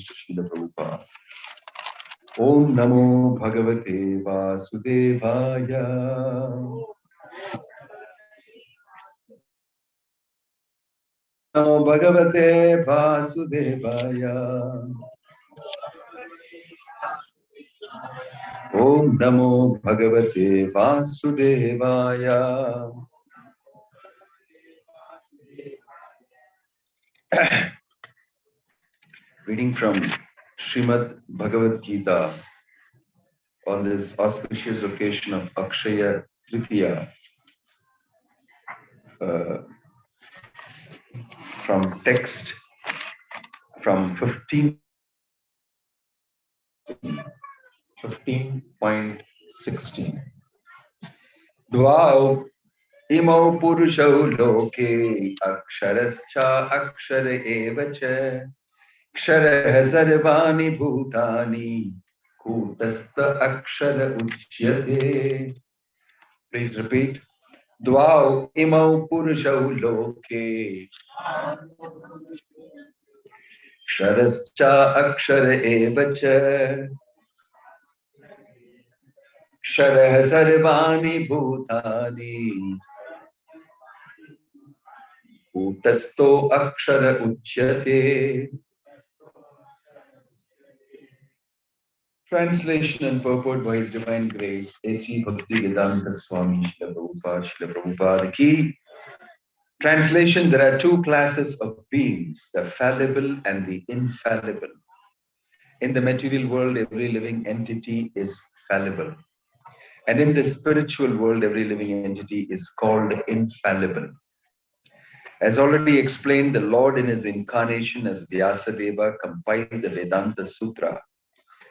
devotees to Srila Prabhupada. Om Namo Bhagavate Vasudevaya. Namo Bhagavate Vasudevaya. Om Namo Bhagavate Vasudevaya. Reading from Srimad Bhagavad Gita on this auspicious occasion of Akshaya Tritiya, from text from 15.16. Dvau imau purushau loke aksharascha akshara evacha kshara sarvani bhutani kutastha akshara uchyate. Please repeat. Dvau imau purushau loke Ksharascha akshara evacha Ksharah sarvani bhutani Kutasto akshara uchyate. Translation and purport by His Divine Grace, A.C. Bhaktivedanta Swami Srila Prabhupada Ki. Translation: there are two classes of beings, the fallible and the infallible. In the material world, every living entity is fallible. And in the spiritual world, every living entity is called infallible. As already explained, the Lord in His incarnation as Vyasadeva compiled the Vedanta Sutra.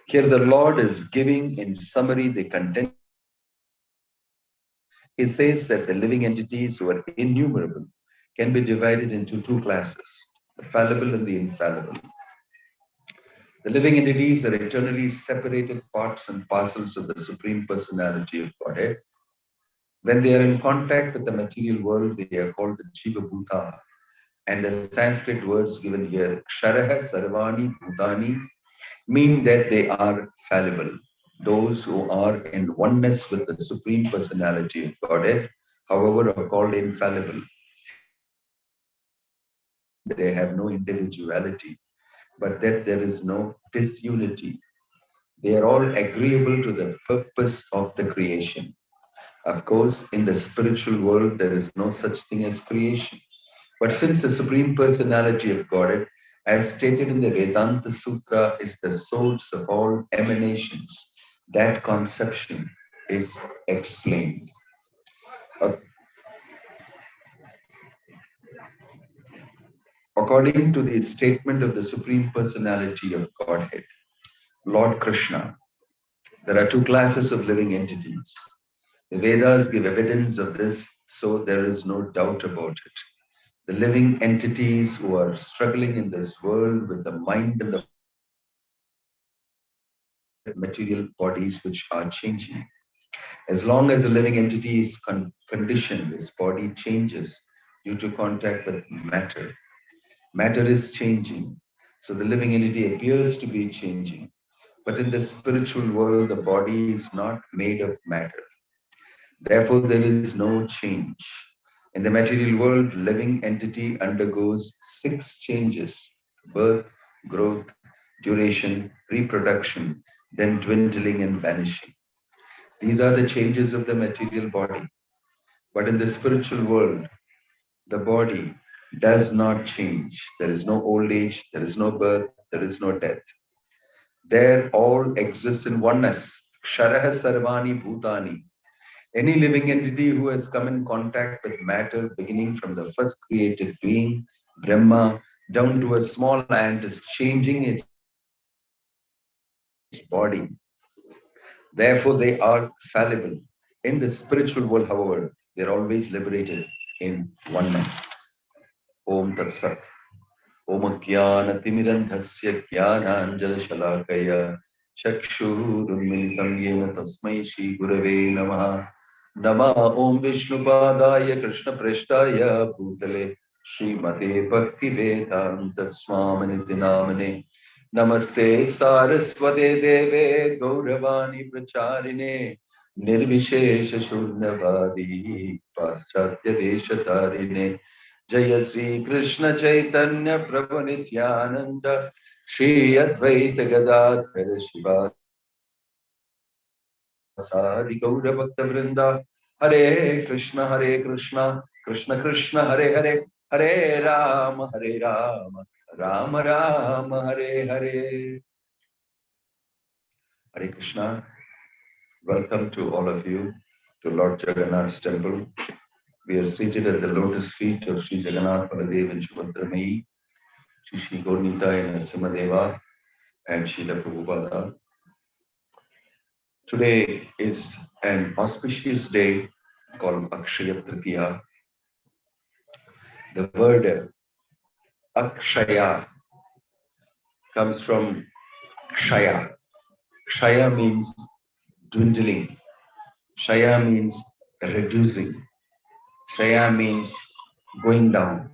Here the Lord is giving in summary the content. He says that the living entities who are innumerable can be divided into two classes, the fallible and the infallible. The living entities are eternally separated parts and parcels of the Supreme Personality of Godhead. When they are in contact with the material world, they are called the Jiva Bhuta. And the Sanskrit words given here, Ksharaha Sarvani Bhutani, mean that they are fallible. Those who are in oneness with the Supreme Personality of Godhead, however, are called infallible. They have no individuality, but that there is no disunity. They are all agreeable to the purpose of the creation. Of course, in the spiritual world, there is no such thing as creation. But since the Supreme Personality of Godhead, as stated in the Vedanta Sutra, is the source of all emanations, that conception is explained. According to the statement of the Supreme Personality of Godhead, Lord Krishna, there are two classes of living entities. The Vedas give evidence of this, so there is no doubt about it. The living entities who are struggling in this world with the mind and the material bodies which are changing. As long as a living entity is conditioned, his body changes due to contact with matter. Matter is changing, so the living entity appears to be changing. But in the spiritual world, the body is not made of matter. Therefore, there is no change. In the material world, living entity undergoes 6 changes: birth, growth, duration, reproduction, then dwindling and vanishing. These are the changes of the material body. But in the spiritual world, the body does not change. There is no old age, there is no birth, there is no death. There all exists in oneness. Ksharaha sarvani bhutani. Any living entity who has come in contact with matter, beginning from the first created being, Brahma, down to a small ant, is changing its body. Therefore, they are fallible. In the spiritual world, however, they are always liberated in oneness. Om Tat Sat. Om Jnana Timirandhasya Jnananjana Shalakaya Chakshurunmilitam Yena Tasmai Shri Gurave Namaha. Nama Om Vishnupadaya Krishna Preshtaya Bhutale Srimate Bhakti Vedanta Swamini Dinamane Namaste Saraswate Deve Gauravani Pracharine Nirvishesha Shunyavadi Paschatya Deshatarine Jaya Sri Krishna Chaitanya Prabhu Nityananda Shri Advaita Gadadhara Sadi Gaura Bhakta Vrinda Hare Krishna Krishna Krishna Hare Hare Hare Rama Rama Rama Hare Hare. Hare Krishna. Welcome to all of you to Lord Jagannath's temple. We are seated at the lotus feet of Sri Jagannath Baladev and Subhadramai, Shri Gaurnita and Narasimhadeva and Srila Prabhupada. Today is an auspicious day called Akshaya Tritiya. The word Akshaya comes from Kshaya. Kshaya means dwindling. Kshaya means reducing. Kshaya means going down.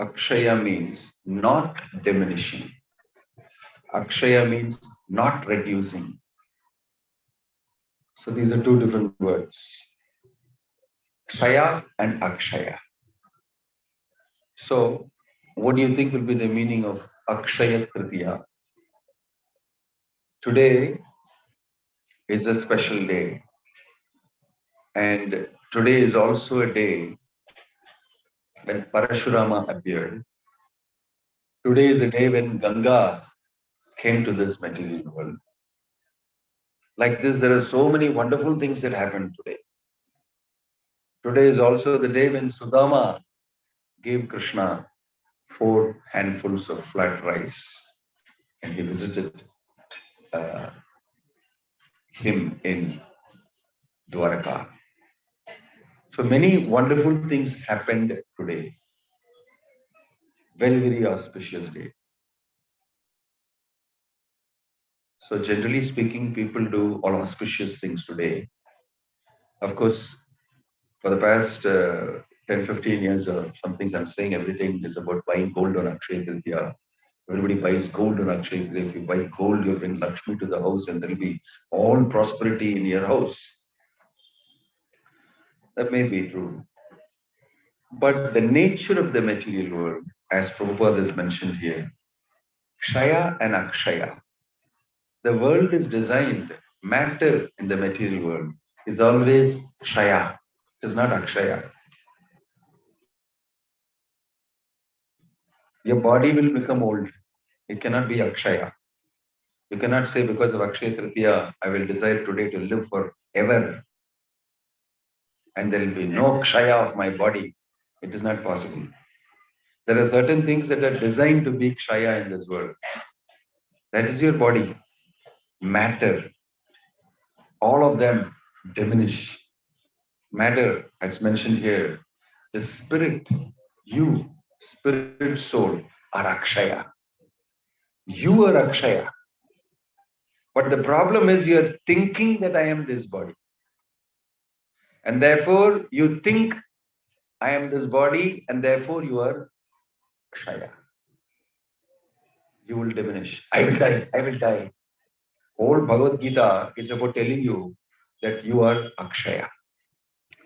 Akshaya means not diminishing. Akshaya means not reducing. So these are two different words. Kshaya and Akshaya. So what do you think will be the meaning of Akshaya Tritiya? Today is a special day. And today is also a day when Parashurama appeared. Today is a day when Ganga came to this material world. Like this, there are so many wonderful things that happened today. Today is also the day when Sudama gave Krishna 4 handfuls of flat rice and he visited uh, him in Dwaraka. So many wonderful things happened today. Very, very auspicious day. So generally speaking, people do all auspicious things today. Of course, for the past 10, 15 years or something, I'm saying everything is about buying gold on Akshaya Tritiya. Everybody buys gold on Akshaya Tritiya. If you buy gold, you'll bring Lakshmi to the house and there'll be all prosperity in your house. That may be true. But the nature of the material world, as Prabhupada has mentioned here, Kshaya and Akshaya. The world is designed, matter in the material world is always Kshaya. It is not Akshaya. Your body will become old. It cannot be Akshaya. You cannot say because of Akshaya Tritiya, I will desire today to live forever and there will be no Kshaya of my body. It is not possible. There are certain things that are designed to be Kshaya in this world. That is your body, matter. All of them diminish. Matter, as mentioned here, the spirit, you, spirit, soul, are Akshaya. You are Akshaya. But the problem is you are thinking that I am this body. And therefore you think I am this body and therefore you are Kshaya. You will diminish. I will die. I will die. Whole Bhagavad Gita is about telling you that you are Akshaya.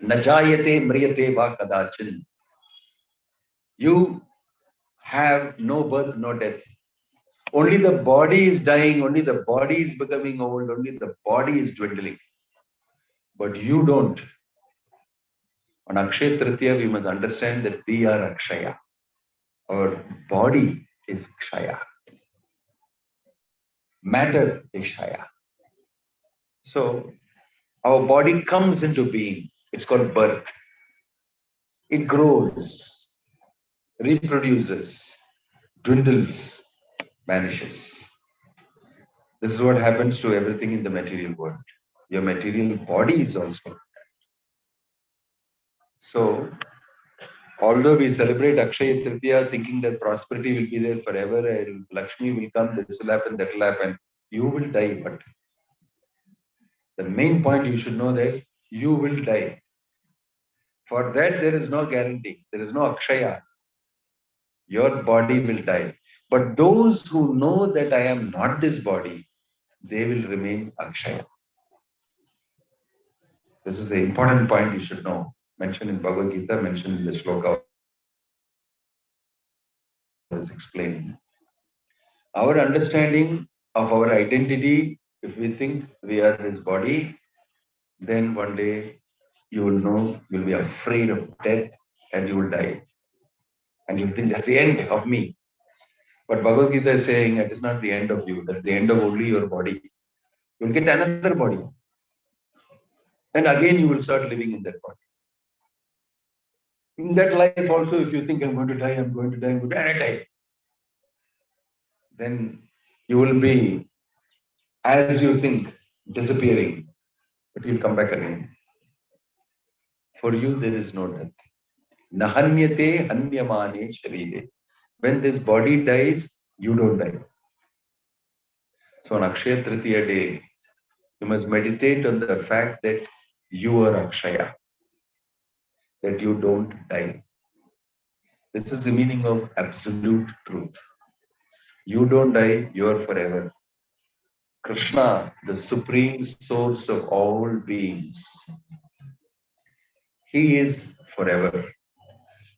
Najayate mriyate va kadachin. You have no birth, no death. Only the body is dying, only the body is becoming old, only the body is dwindling. But you don't. On Akshaya Tritiya, we must understand that we are Akshaya. Our body is Kshaya. Matter is Kshaya. So, our body comes into being. It's called birth. It grows, reproduces, dwindles, vanishes. This is what happens to everything in the material world. Your material body is also. So, Although we celebrate Akshaya Tritiya thinking that prosperity will be there forever, and Lakshmi will come, this will happen, that will happen, you will die. But the main point you should know that you will die. For that, there is no guarantee. There is no Akshaya. Your body will die. But those who know that I am not this body, they will remain Akshaya. This is the important point you should know. Mentioned in Bhagavad Gita, mentioned in the shloka is explaining. Our understanding of our identity, if we think we are this body, then one day you will know, you'll be afraid of death and you will die. And you'll think that's the end of me. But Bhagavad Gita is saying it is not the end of you, that's the end of only your body. You'll get another body. And again you will start living in that body. In that life also, if you think I'm going to die, I'm going to die, I'm going to die, and I die, then you will be, as you think, disappearing, but you'll come back again. For you, there is no death. Nahanyate hanyamane sharire. When this body dies, you don't die. So on Akshaya Tritiya day, you must meditate on the fact that you are Akshaya, that you don't die. This is the meaning of absolute truth. You don't die, you are forever. Krishna, the supreme source of all beings, he is forever.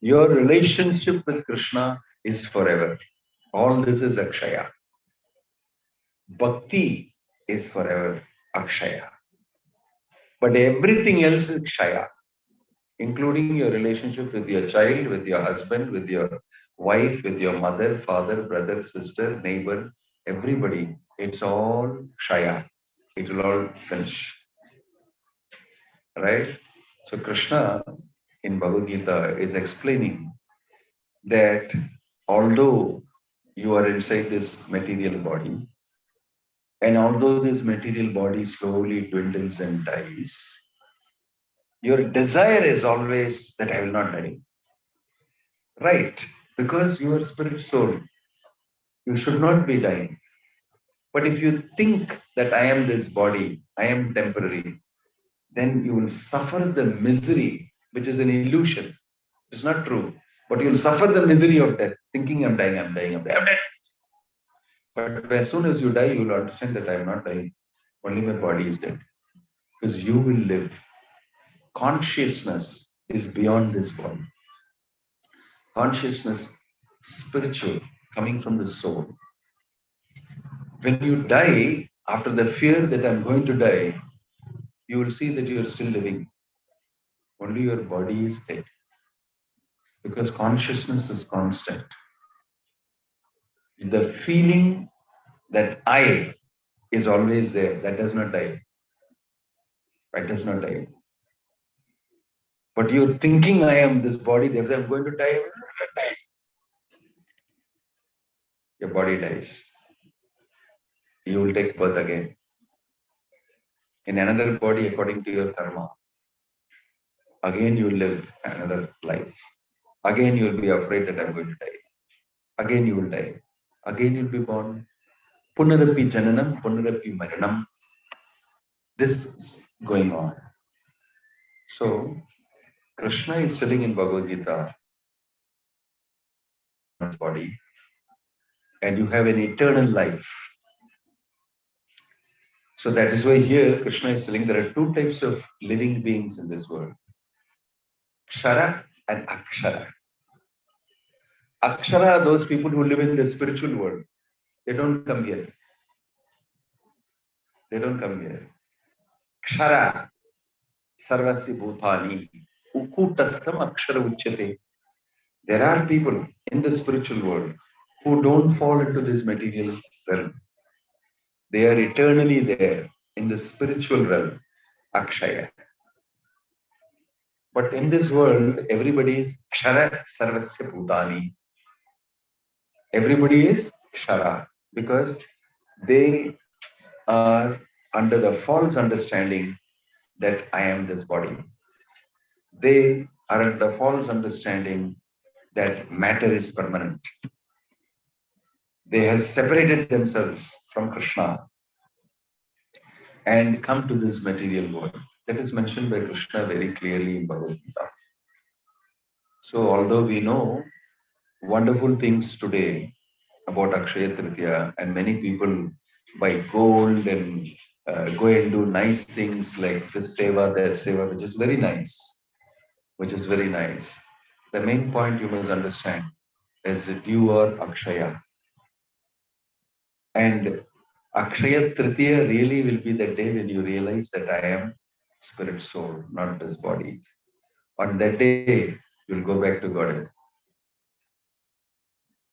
Your relationship with Krishna is forever. All this is Akshaya. Bhakti is forever Akshaya. But everything else is Kshaya, including your relationship with your child, with your husband, with your wife, with your mother, father, brother, sister, neighbor, everybody. It's all Kshaya. It will all finish. Right? So Krishna in Bhagavad Gita is explaining that although you are inside this material body, and although this material body slowly dwindles and dies, your desire is always that I will not die. Right? Because you are spirit soul. You should not be dying. But if you think that I am this body, I am temporary, then you will suffer the misery, which is an illusion. It's not true. But you'll suffer the misery of death, thinking I'm dying, I'm dying, I'm dying, I'm dead. But as soon as you die, you will understand that I'm not dying. Only my body is dead. Because you will live. Consciousness is beyond this body. Consciousness, spiritual, coming from the soul. When you die, after the fear that I'm going to die, you will see that you are still living. Only your body is dead. Because consciousness is constant. The feeling that I is always there. That does not die. That does not die. But you're thinking I am this body, therefore I'm going to die. Your body dies. You will take birth again. In another body according to your karma. Again you will live another life. Again you will be afraid that I'm going to die. Again you will die. Again you'll be born. Punarapi jananam, punarapi maranam. This is going on. So Krishna is telling in Bhagavad Gita, body, and you have an eternal life. So that is why here Krishna is telling there are two types of living beings in this world. Kshara and Akshara. Akshara are those people who live in the spiritual world. They don't come here. They don't come here. Kshara, sarvasya bhutani, ukutastam akshara uchyate. There are people in the spiritual world who don't fall into this material realm. They are eternally there in the spiritual realm, Akshaya. But in this world, everybody is Kshara Sarvasya Bhutani. Everybody is Kshara because they are under the false understanding that I am this body. They are under the false understanding that matter is permanent. They have separated themselves from Krishna and come to this material world. That is mentioned by Krishna very clearly in Bhagavad Gita. So, although we know wonderful things today about Akshaya Tritiya, and many people buy gold and go and do nice things like this seva, that seva, which is very nice, which is very nice. The main point you must understand is that you are Akshaya. And Akshaya Tritiya really will be the day when you realize that I am spirit soul, not this body. On that day, you'll go back to Godhead.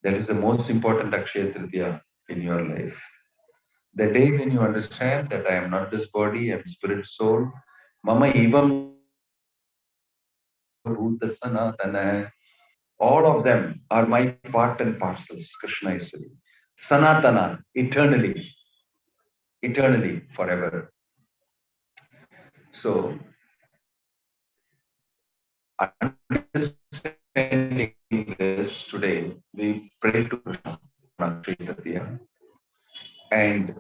That is the most important Akshaya Tritiya in your life. The day when you understand that I am not this body, I am spirit soul, Mama Ivam Bhuta Sanatana, all of them are my part and parcels, Krishna is saying. Sanatana, eternally, eternally, forever. So, understanding this today, we pray to Krishna on Akshaya Tritiya and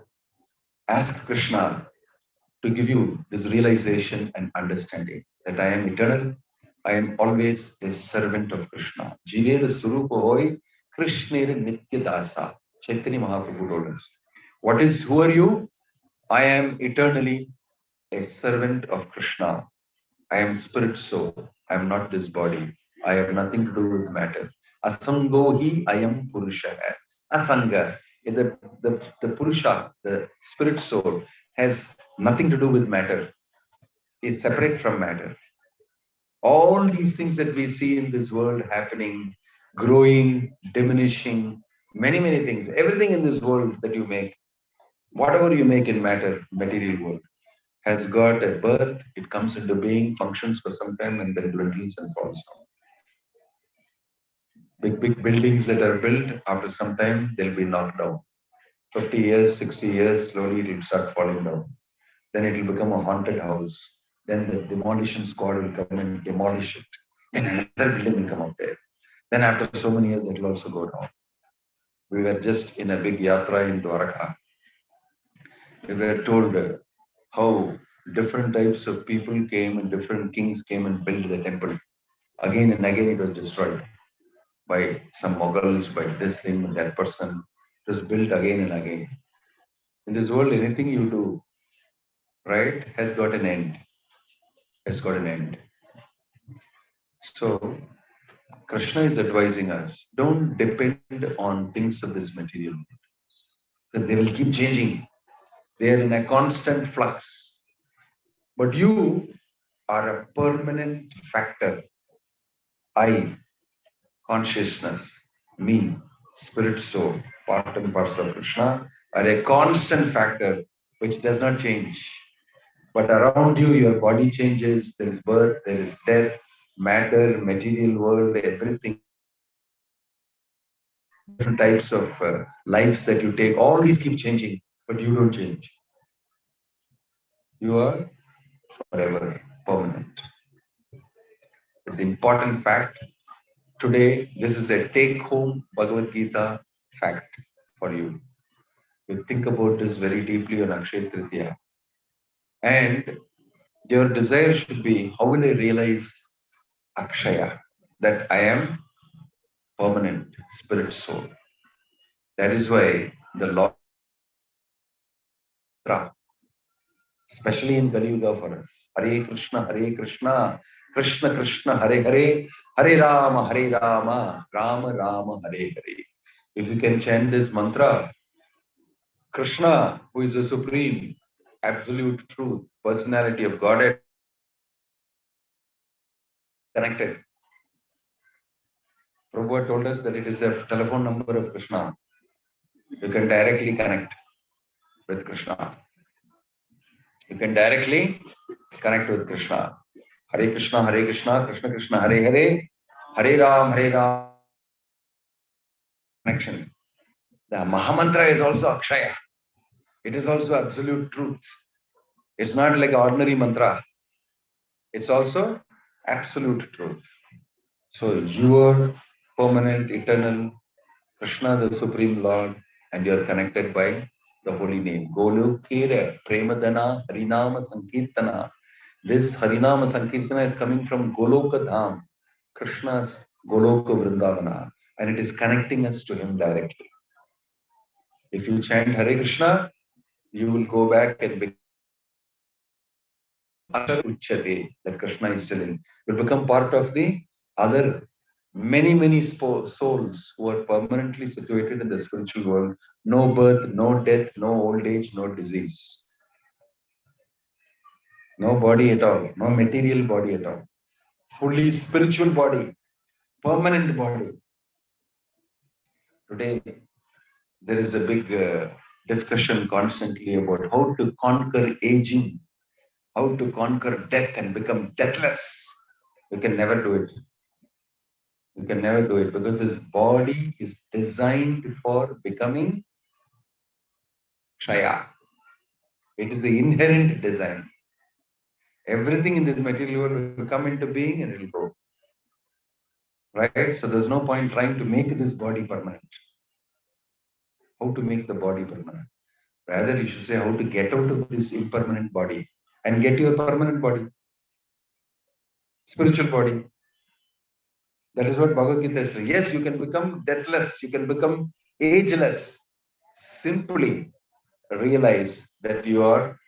ask Krishna to give you this realization and understanding that I am eternal, I am always a servant of Krishna. Jivera Surupa Hoy, Krishnera Nitya Dasa. Chaitanya Mahaprabhu told us. Who are you? I am eternally a servant of Krishna. I am spirit soul. I am not this body. I have nothing to do with matter. Asangohi I am Purusha. Asanga. The Purusha, the spirit soul, has nothing to do with matter. Is separate from matter. All these things that we see in this world happening, growing, diminishing, many, many things, everything in this world that you make, whatever you make in matter, material world, has got a birth, it comes into being, functions for some time, and then dwindles and falls down. Big buildings that are built, after some time, they'll be knocked down. 50 years, 60 years, slowly it will start falling down. Then it will become a haunted house. Then the demolition squad will come and demolish it. Then another building will come up there. Then after so many years, it will also go down. We were just in a big yatra in Dwarka. We were told how different types of people came and different kings came and built the temple. Again and again, it was destroyed by some Mughals, by this thing, that person. It was built again and again. In this world, anything you do, right, has got an end. Has got an end. So, Krishna is advising us, don't depend on things of this material because they will keep changing. They are in a constant flux. But you are a permanent factor. I, consciousness, me, spirit soul, part and parcel of Krishna, are a constant factor which does not change. But around you, your body changes, there is birth, there is death, matter, material world, everything. Different types of lives that you take, all these keep changing, but you don't change. You are forever permanent. It's an important fact. Today, this is a take-home Bhagavad Gita fact for you. You think about this very deeply on Akshaya Tritiya. And your desire should be, how will I realize Akshaya? That I am permanent spirit soul. That is why the Lord, especially in Kali Yuga for us, Hare Krishna, Krishna Krishna, Hare Hare, Hare Rama, Rama Rama, Hare Hare. If you can chant this mantra, Krishna, who is the supreme, absolute truth, personality of Godhead, connected. Prabhupada told us that it is a telephone number of Krishna. You can directly connect with Krishna. You can directly connect with Krishna. Hare Krishna, Krishna Krishna, Hare Hare, Hare Ram, connection. The Mahamantra is also Akshaya. It is also absolute truth. It's not like ordinary mantra. It's also Absolute truth. So you are permanent, eternal, Krishna, the Supreme Lord, and you are connected by the holy name. Golokera, Premadana, Harinama Sankirtana. This Harinama Sankirtana is coming from Goloka Dham, Krishna's Goloka Vrindavana, and it is connecting us to him directly. If you chant Hare Krishna, you will go back and become Akshar Uchyate, that Krishna is telling. You'll become part of the other many souls who are permanently situated in the spiritual world. No birth, no death, no old age, no disease. No body at all, no material body at all. Fully spiritual body, permanent body. Today, there is a big discussion constantly about how to conquer aging, how to conquer death and become deathless. We can never do it. We can never do it because his body is designed for becoming Kshaya. It is the inherent design. Everything in this material world will come into being and it will go. Right? So there's no point trying to make this body permanent. How to make the body permanent? Rather, you should say how to get out of this impermanent body and get your permanent body, spiritual body. That is what Bhagavad Gita says. Yes, you can become deathless, you can become ageless. Simply realize that you are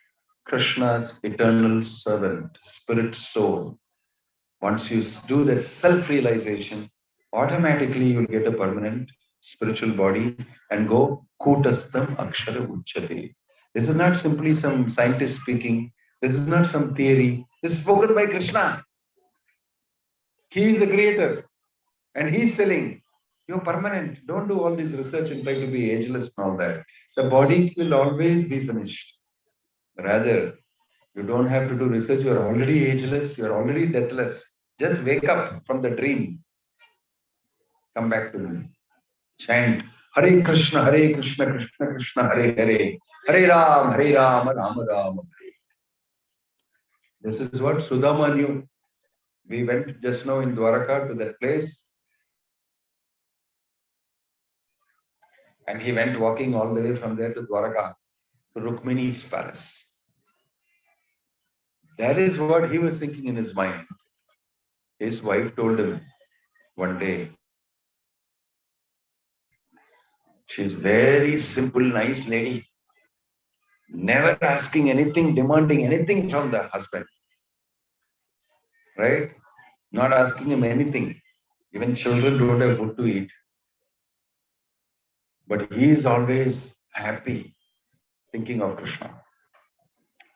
Krishna's eternal servant, spirit soul. Once you do that self-realization, automatically you'll get a permanent spiritual body and go kutastam akshara uchyate. This is not simply some scientist speaking. This is not some theory. This is spoken by Krishna. He is the creator. And he's telling, you're permanent. Don't do all this research and try to be ageless and all that. The body will always be finished. Rather, you don't have to do research. You're already ageless. You're already deathless. Just wake up from the dream. Come back to me. Chant Hare Krishna, Krishna Krishna, Hare Hare, Hare Ram, Ram Ram. This is what Sudama knew. We went just now in Dwaraka to that place. And he went walking all the way from there to Dwaraka, to Rukmini's palace. That is what he was thinking in his mind. His wife told him one day, she's very simple, nice lady, never asking anything, demanding anything from the husband. Right? Not asking him anything. Even children don't have food to eat. But he is always happy thinking of Krishna.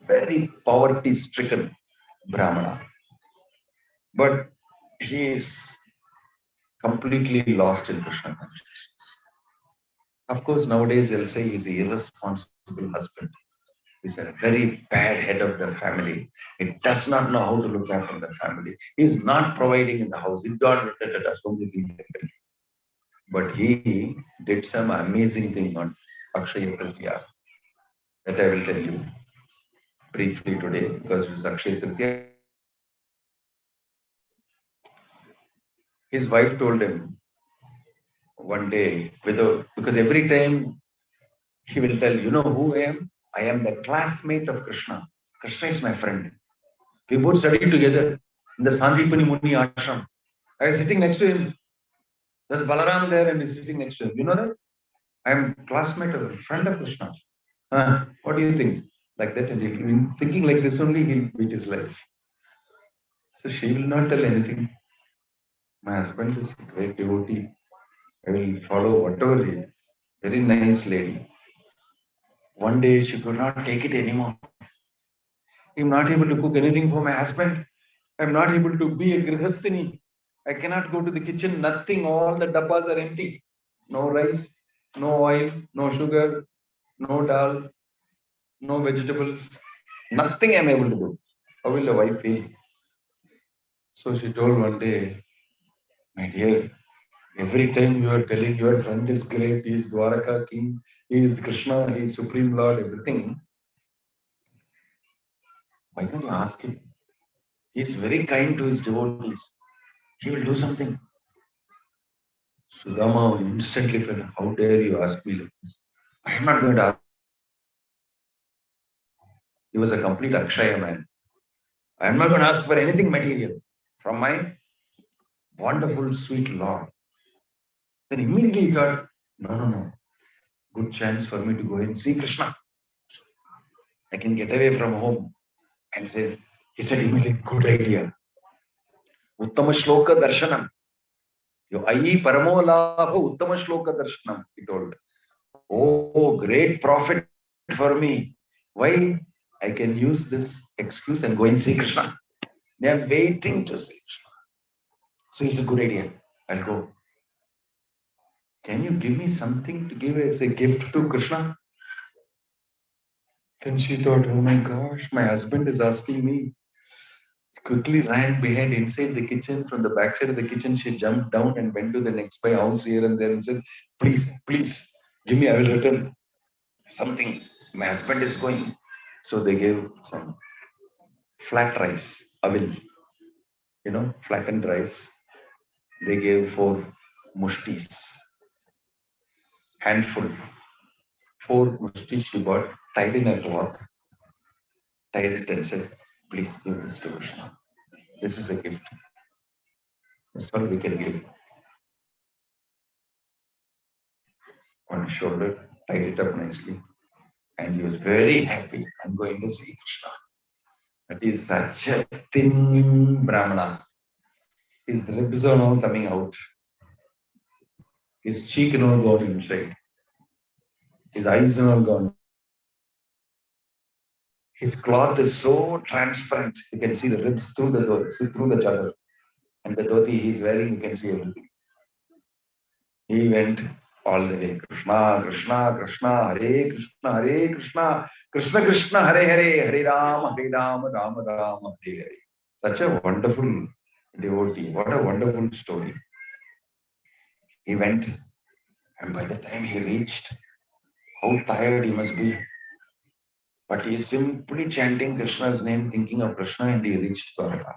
Very poverty-stricken Brahmana. But he is completely lost in Krishna consciousness. Of course, nowadays they'll say he's an irresponsible husband. He's a very bad head of the family. He does not know how to look after the family. He's not providing in the house. He don't so many things. But he did some amazing thing on Akshaya Tritiya that I will tell you briefly today because it's Akshaya Tritiya. His wife told him one day, because every time he will tell, you know who I am? I am the classmate of Krishna. Krishna is my friend. We both studied together in the Sandipani Muni ashram. I was sitting next to him. There's Balaram there and he's sitting next to him. You know that? I am classmate of friend of Krishna. What do you think? Like that, and if you're thinking like this only, he'll beat his life. So she will not tell anything. My husband is a great devotee. I will follow whatever he is. Very nice lady. One day she could not take it anymore. I'm not able to cook anything for my husband. I'm not able to be a grihasthini. I cannot go to the kitchen. Nothing. All the dabbas are empty. No rice, no oil, no sugar, no dal, no vegetables. Nothing I'm able to do. How will the wife feel? So she told one day, my dear, every time you are telling your friend is great, he is Dwaraka king, he is Krishna, he is Supreme Lord, everything. Why can't you ask him? He is very kind to his devotees. He will do something. Sudama instantly felt, how dare you ask me like this? I am not going to ask. He was a complete Akshaya man. I am not going to ask for anything material from my wonderful, sweet Lord. Then immediately he thought, no, no, no. Good chance for me to go and see Krishna. I can get away from home. And he said immediately, good idea. Uttama shloka darshanam. Yo ayi paramo labha uttama shloka darshanam, he told. Oh, great profit for me. Why? I can use this excuse and go and see Krishna. They are waiting to see Krishna. So it's a good idea. I'll go. Can you give me something to give as a gift to Krishna? Then she thought, oh my gosh, my husband is asking me. Quickly ran behind inside the kitchen. From the backside of the kitchen, she jumped down and went to the next by house here and there and said, please, please, give me, I will return something. My husband is going. So they gave some flat rice, avil, flattened rice. They gave 4 mushtis, handful. 4 mushtis she bought, tied in a cloth, tied it and said, please give this to Krishna. This is a gift. That's all we can give. On his shoulder, tied it up nicely. And he was very happy. I'm going to see Krishna. That is such a thin Brahmana. His ribs are all coming out. His cheek and all gone inside. His eyes are all gone. His cloth is so transparent. You can see the ribs through the chadar. And the dhoti he is wearing, you can see everything. He went all the way. Krishna, Krishna, Krishna, Hare Krishna, Hare Krishna, Krishna Krishna, Hare Hare, Hare Rama, Rama Rama, Hare Hare. Such a wonderful devotee. What a wonderful story. He went, and by the time he reached, how tired he must be. But he is simply chanting Krishna's name, thinking of Krishna, and he reached Dwarka.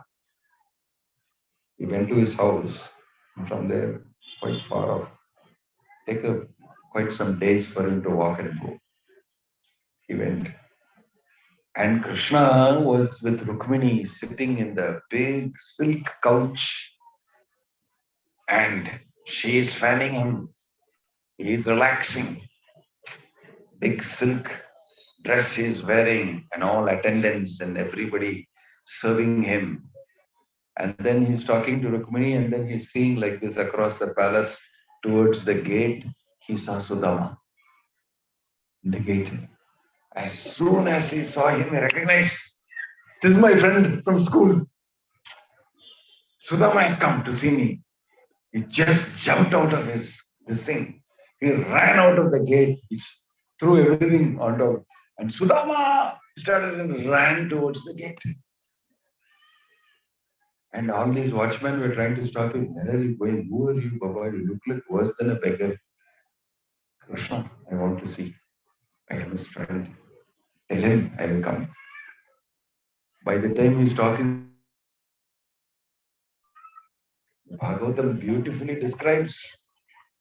He went to his house, and from there, quite far off. Take quite some days for him to walk and go. He went. And Krishna was with Rukmini sitting in the big silk couch. And she is fanning him. He is relaxing. Big silk dress he is wearing, and all attendants and everybody serving him. And then he's talking to Rukmini, and then he's seeing like this across the palace towards the gate. He saw Sudama in the gate. As soon as he saw him, he recognized, this is my friend from school. Sudama has come to see me. He just jumped out of this thing. He ran out of the gate. He threw everything on top. And Sudama started and ran towards the gate. And all these watchmen were trying to stop him. Where are you going? Who are you, Baba? You look like worse than a beggar. Krishna, I want to see. I am his friend. Tell him I will come. By the time he's talking, Bhagavatam beautifully describes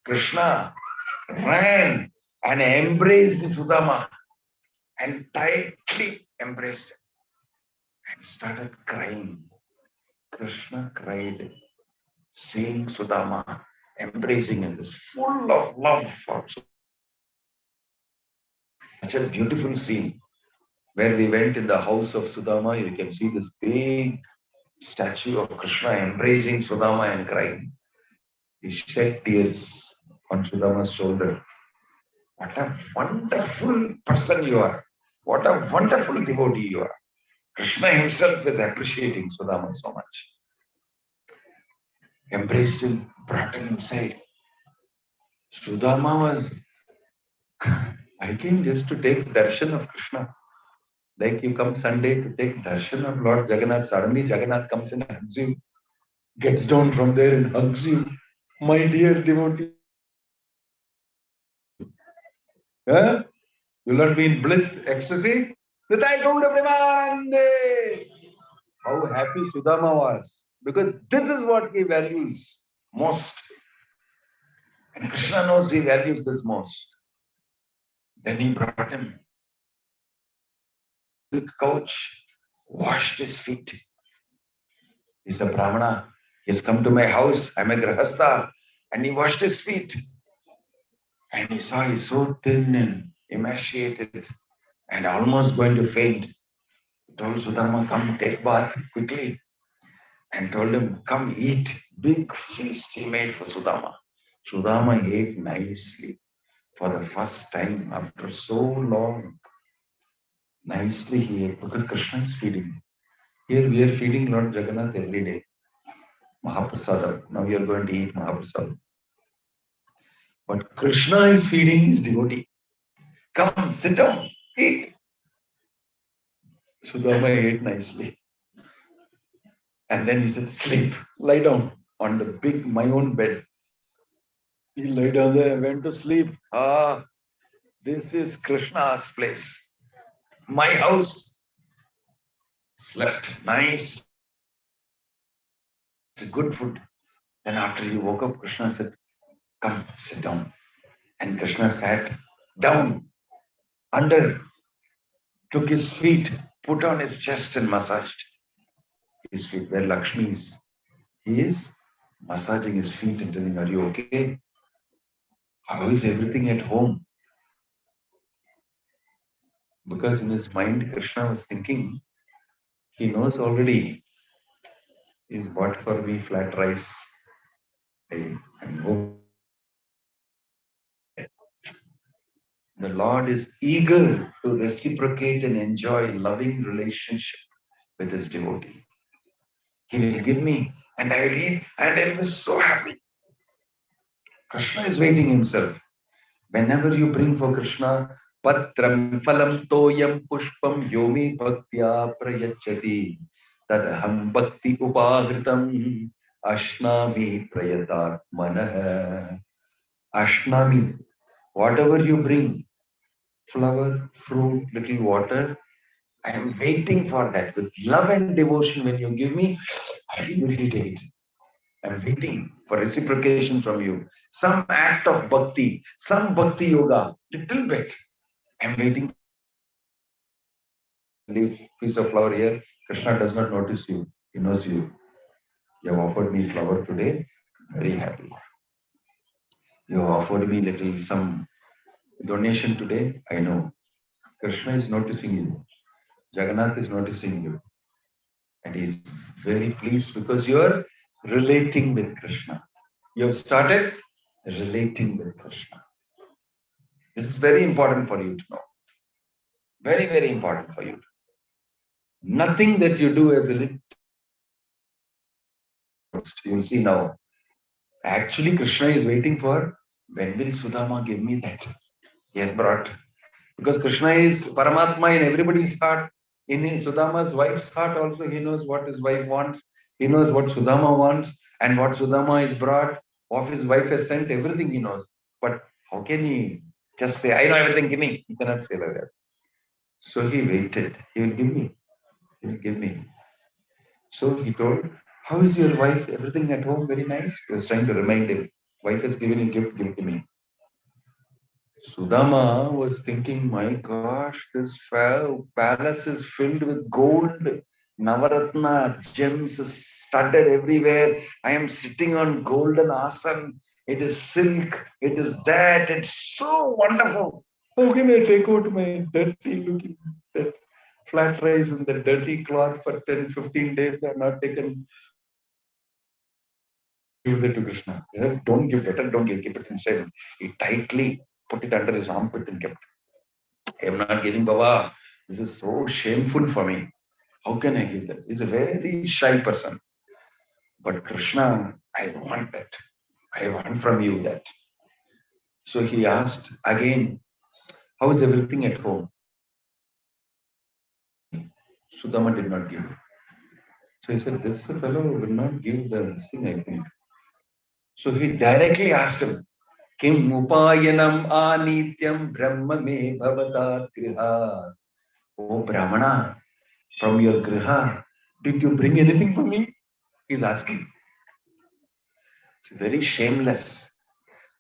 Krishna ran and embraced Sudama and tightly embraced him and started crying. Krishna cried, seeing Sudama embracing him, was full of love for such a beautiful scene. Where we went in the house of Sudama, you can see this big statue of Krishna embracing Sudama and crying. He shed tears on Sudama's shoulder. What a wonderful person you are. What a wonderful devotee you are. Krishna himself is appreciating Sudama so much. Embraced him, brought him inside. Sudama was, I came just to take darshan of Krishna. Like you come Sunday to take darshan of Lord Jagannath. Suddenly Jagannath comes and hugs you, gets down from there and hugs you. My dear devotee. Huh? Will not be in bliss, ecstasy? Nitai Gaura Premanande. how happy Sudama was. Because this is what he values most. And Krishna knows he values this most. Then he brought him silk couch, washed his feet. He's a Brahmana. He's come to my house. I'm a Grahastha. And he washed his feet. And he saw he's so thin and emaciated and almost going to faint. He told Sudama, come take bath quickly. And told him, come eat. Big feast he made for Sudama. Sudama ate nicely for the first time after so long. Nicely he ate because Krishna is feeding. Here we are feeding Lord Jagannath every day. Mahaprasada. Now you are going to eat Mahaprasada. But Krishna is feeding his devotee. Come, sit down, eat. Sudama ate nicely. And then he said, sleep, lie down on the big, my own bed. He lay down there and went to sleep. Ah, this is Krishna's place. My house. Slept nice. Good food. Then after he woke up, Krishna said, come, sit down. And Krishna sat down, under, took his feet, put on his chest and massaged his feet where Lakshmi is. He is massaging his feet and telling, are you okay? How is everything at home? Because in his mind, Krishna was thinking, he knows already he's bought for me flat rice. I'm The Lord is eager to reciprocate and enjoy loving relationship with his devotee. He will give me and I will eat and I will be so happy. Krishna is waiting himself. Whenever you bring for Krishna, patram phalam toyam pushpam yomi bhaktya prayachati tadham bhakti upahritam ashnami prayatat manah. Ashnami, whatever you bring, flower, fruit, little water, I am waiting for that with love and devotion. When you give me, I will really take it. I'm waiting for reciprocation from you. Some act of bhakti, some bhakti yoga, little bit. I'm waiting. Leave piece of flower here. Krishna does not notice you. He knows you. You have offered me flower today. Very happy. You have offered me little some donation today. I know. Krishna is noticing you. Jagannath is noticing you. And he's very pleased because you're relating with Krishna. You have started relating with Krishna. This is very important for you to know. Very, very important for you. Nothing that you do as a little, you'll see now. Actually, Krishna is waiting for when will Sudama give me that? He has brought. Because Krishna is Paramatma in everybody's heart. In his Sudama's wife's heart also, he knows what his wife wants. He knows what Sudama wants and what Sudama is brought. What his wife has sent, everything he knows. But how can he just say, I know everything, give me? He cannot say like that. So he waited. He will give me. He will give me. So he told, how is your wife? Everything at home very nice? He was trying to remind him. Wife has given a gift, give it to me. Sudama was thinking, my gosh, this palace is filled with gold, Navaratna, gems studded everywhere. I am sitting on golden asan. It is silk. It is that. It's so wonderful. How can I take out my dirty looking flat rice and the dirty cloth for 10, 15 days? I have not taken. Give it to Krishna. Don't give better, don't give, keep it inside. He tightly put it under his armpit and kept. I am not giving Baba. This is so shameful for me. How can I give that? He's a very shy person. But Krishna, I want that. I want from you that. So he asked again, how is everything at home? Sudama did not give. So he said, this fellow will not give the thing, I think. So he directly asked him, Kim upayanam anityam brahma me bhavata griha. Oh Brahmana, from your griha, Did you bring anything for me? He's asking. It's very shameless.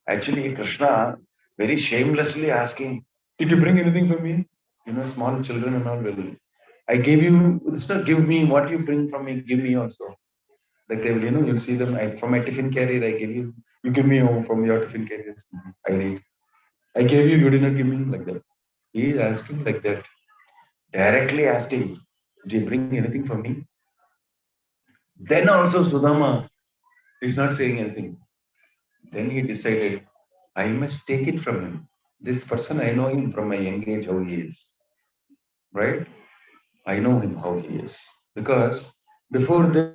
Actually, Krishna very shamelessly asking, did you bring anything for me? Small children and all will. I gave you, it's not give me what you bring from me, give me also. Like they will, you'll see them from my tiffin carrier, I give you, you give me home from your tiffin carriers. I read. I gave you, you did not give me like that. He is asking like that, directly asking, did you bring anything for me? Then also Sudama is not saying anything. Then he decided, I must take it from him. This person, I know him from my young age, how he is. Right? I know him, how he is. Because before this,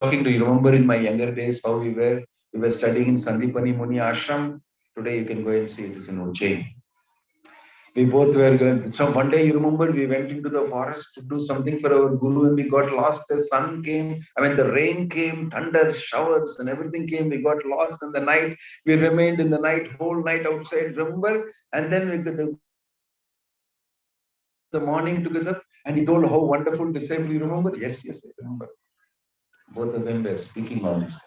I was talking to you. Remember in my younger days how we were studying in Sandipani Muni Ashram. Today you can go and see it is in Ujjain. We both were going. So one day you remember we went into the forest to do something for our guru and we got lost. The sun came, the rain came, thunder, showers, and everything came. We got lost in the night. We remained in the night, whole night outside. Remember? And then the the morning took us up and he told how wonderful disciple. You remember? Yes, yes, I remember. Both of them were speaking on this.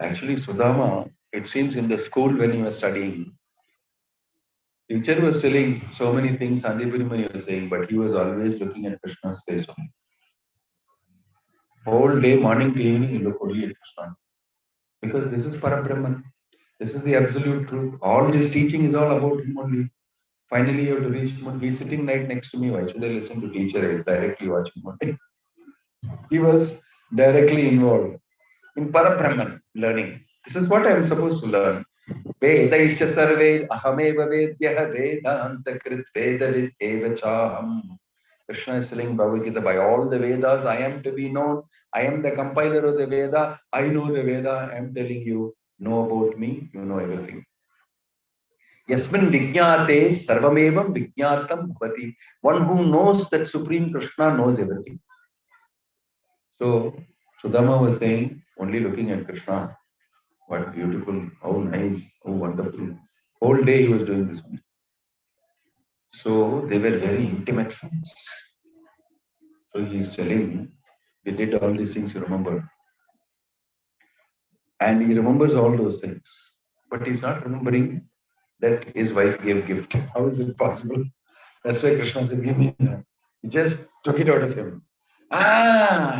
Actually, Sudama, it seems in the school when he was studying, teacher was telling so many things, Sandipuri was saying, but he was always looking at Krishna's face. Whole day, morning to evening, you look only at Krishna. Because this is Parabrahman. This is the absolute truth. All this teaching is all about him only. Finally, you have to reach him. He's sitting right next to me. Why should I listen to teacher? I directly watch him only. He was directly involved in Parabrahman learning. This is what I am supposed to learn. Vedaisya sarve ahameva vedyah vedanta krit vedavid eva chaham. Krishna is telling Bhagavad Gita, by all the Vedas, I am to be known. I am the compiler of the Veda. I know the Veda. I am telling you, know about me. You know everything. Yasmin vijnate sarvamevam vijnatam bhavati. One who knows that Supreme Krishna knows everything. So, Sudama was saying, only looking at Krishna. What beautiful, how nice, how wonderful. Whole day he was doing this one. So they were very intimate friends. So he's telling, we did all these things, you remember. And he remembers all those things. But he's not remembering that his wife gave gift. How is it possible? That's why Krishna said, give me that. He just took it out of him.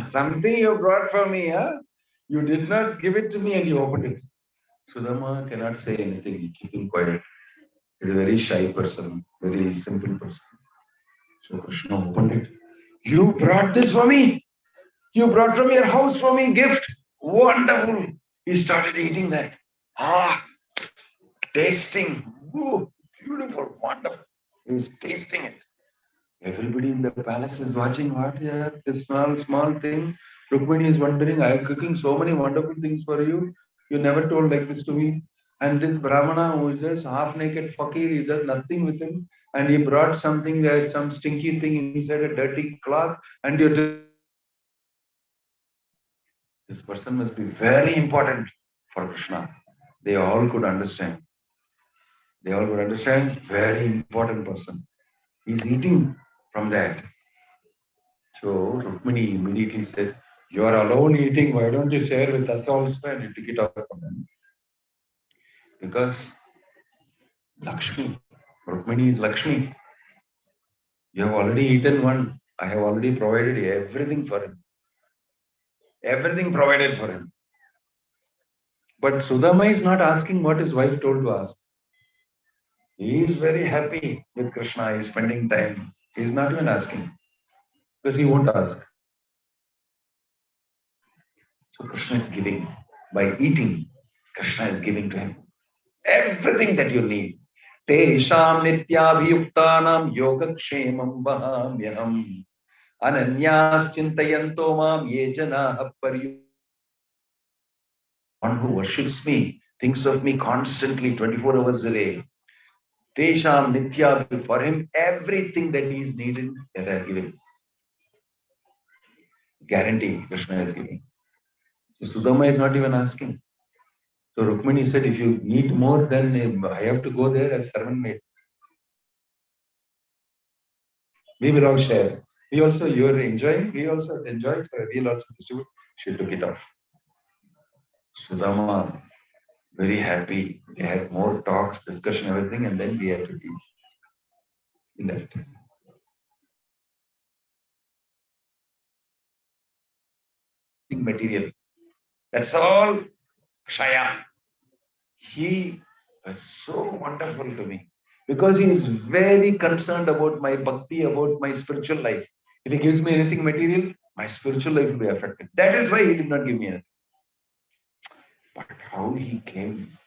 Something you brought for me, huh? You did not give it to me and you opened it. Sudama cannot say anything, keep him quiet. He's a very shy person, very simple person. So Krishna opened it. You brought this for me. You brought from your house for me gift. Wonderful. He started eating that. Tasting. Ooh, beautiful, wonderful. He's tasting it. Everybody in the palace is watching what, yeah, this small thing. Rukmini is wondering, I am cooking so many wonderful things for you. You never told like this to me. And this Brahmana who is just half naked fakir, he does nothing with him. And he brought something, some stinky thing inside a dirty cloth. And you're this person must be very important for Krishna. They all could understand. They all could understand, very important person. He's eating from that. So Rukmini immediately said, you are alone eating, why don't you share with us also? And he took it off from him. Because Lakshmi, Rukmini is Lakshmi. You have already eaten one. I have already provided everything for him. Everything provided for him. But Sudama is not asking what his wife told to ask. He is very happy with Krishna. He is spending time. He is not even asking. Because he won't ask. So Krishna is giving. By eating, Krishna is giving to him everything that you need. Tesham nityabhiyuktanam yogakshemam vahamyaham. Ananyas chintayanto mam ye janaha paryu. One who worships me, thinks of me constantly, 24 hours a day. Tesham nitya, for him, everything that he is needed, that I have given. Guarantee Krishna is giving. So Sudama is not even asking. So Rukmini said, if you need more, then I have to go there as servant maid. We will all share. you're enjoying, we also enjoy, so we'll also distribute. She took it off. Sudama, very happy. They had more talks, discussion, everything, and then we had to leave. We left. Material. That's all. Akshaya. He was so wonderful to me because he is very concerned about my bhakti, about my spiritual life. If he gives me anything material, my spiritual life will be affected. That is why he did not give me anything. But how he came,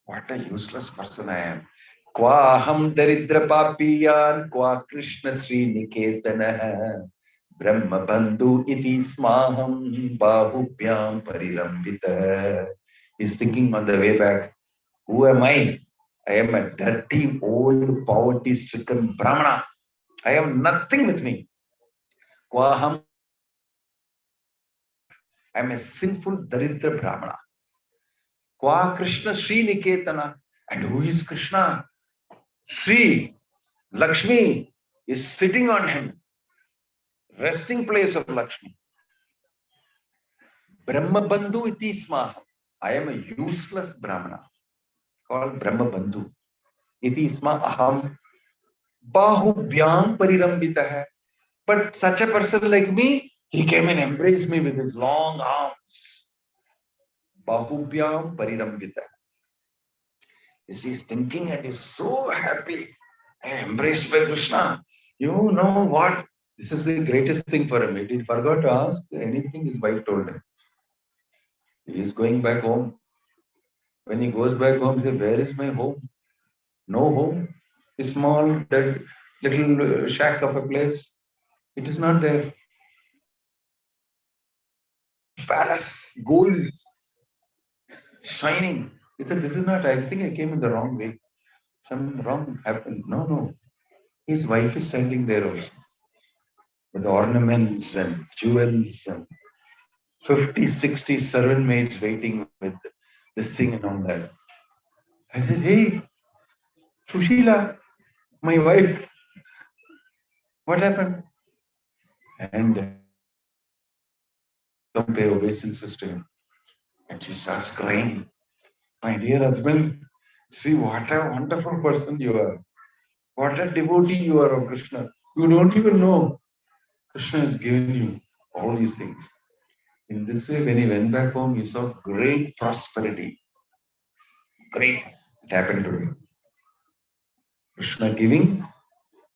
what a useless person I am. Kwaham daridra papiyan, kwa Krishna Sri Niketana, Brahma Bandhu iti smaham bahubhyam parirambita. He's thinking on the way back, who am I? I am a dirty, old, poverty-stricken Brahmana. I have nothing with me. Kwaham, I am a sinful Daridra Brahmana. Kwa Krishna Sri Niketana. And who is Krishna? Sri, Lakshmi is sitting on him. Resting place of Lakshmi. Brahma Bandhu iti smaham. I am a useless Brahmana called Brahma Bandhu. Iti sma aham bahubhyam parirambita. But such a person like me, he came and embraced me with his long arms. Bahubhyam parirambita. He's thinking and he's so happy. Embraced by Krishna. You know what? This is the greatest thing for him. He forgot to ask anything his wife told him. He is going back home. When he goes back home, he says, where is my home? No home. A small, dead, little shack of a place. It is not there. Palace, gold, shining. He said, this is not, I think I came in the wrong way. Some wrong happened. No, no. His wife is standing there also with ornaments and jewels and 50, 60 servant maids waiting with this thing and all that. I said, hey, Sushila, my wife, what happened? And don't pay obeisance to him. And she starts crying. My dear husband, see what a wonderful person you are. What a devotee you are of Krishna. You don't even know Krishna has given you all these things. In this way, when he went back home, he saw great prosperity. Great. It happened to him. Krishna giving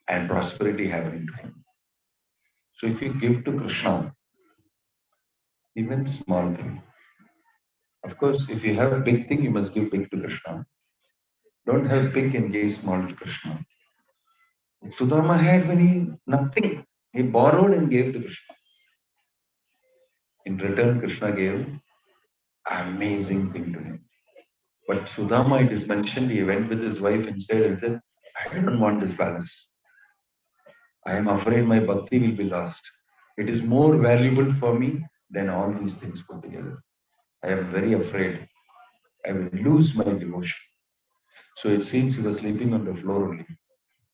and prosperity happening to him. So if you give to Krishna, even small thing. Of course, if you have a big thing, you must give big to Krishna. Don't have big and give small to Krishna. Sudama had when he nothing. He borrowed and gave to Krishna. In return, Krishna gave amazing thing to him. But Sudama, it is mentioned, he went with his wife instead and said, I don't want this palace. I am afraid my bhakti will be lost. It is more valuable for me than all these things put together. I am very afraid I will lose my devotion. So it seems he was sleeping on the floor only,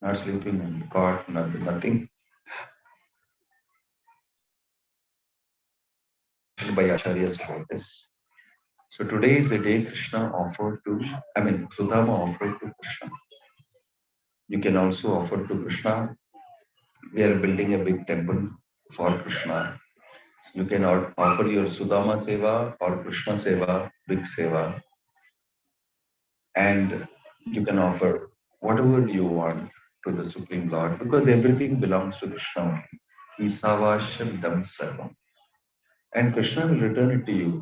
not sleeping on the cot, nothing. By acharyas about this. So today is the day Krishna offered to, Sudama offered to Krishna. You can also offer to Krishna. We are building a big temple for Krishna. You can offer your Sudama Seva or Krishna Seva, big Seva. And you can offer whatever you want to the Supreme Lord because everything belongs to Krishna only. Isavasham Dam Sarvam. And Krishna will return it to you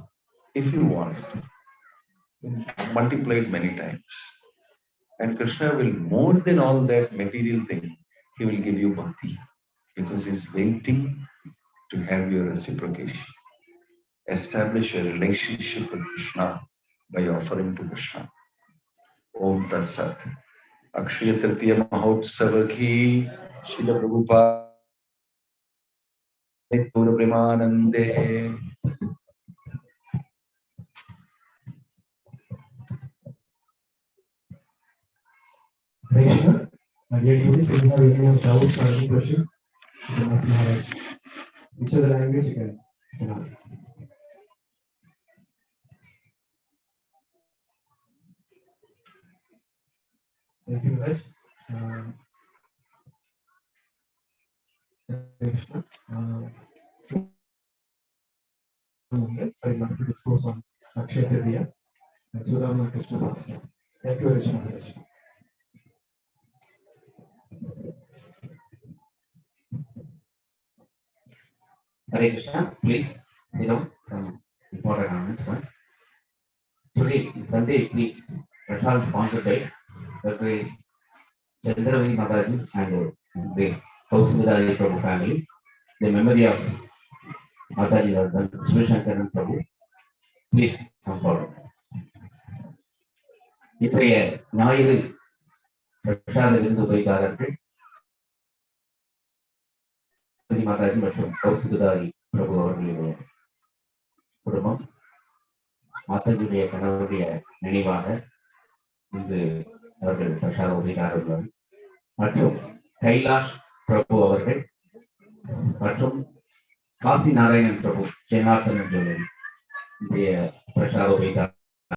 if you want, multiplied many times. And Krishna will, more than all that material thing, he will give you bhakti because he's waiting to have your reciprocation. Establish a relationship with Krishna by offering to Krishna. Om Tat Sat. Akshaya Tritiya Mahotsava ki Srila Prabhupada Gaura Premanande. Krishna, dear devotees, if you have any doubts or any questions, ask Maharaj, which other language you can ask. Thank you, Maharaj. Krishna. For example, to discourse on Akshaya Tritiya and Sudama Krishna Master. Thank you, Krishna Maharaj. Hare Krishna, please sit down. Some important announcement. Today is Sunday feast. Prashad sponsored by Dr. Chandravani Mataji and the House Vidari Prabhu family. The memory of Mataji husband, Sri Shankaran Prabhu. Please come forward. இன்றைய ஞாயிறு பிரசாத விருந்துபைக்காரர்கள் மாதாஜி மற்றும் கௌசுதாரி பிரபு அவர்களுடைய குடும்பம் மாதாஜியுடைய கணவருடைய நினைவாக இன்று அவர்கள் பிரசாத உபயோகாரர்கள் மற்றும் கைலாஷ் பிரபு அவர்கள் மற்றும் காசி நாராயணன் பிரபு ஜெயநாதன் ஜோதி இன்றைய பிரசாத உபயோகாரர்கள்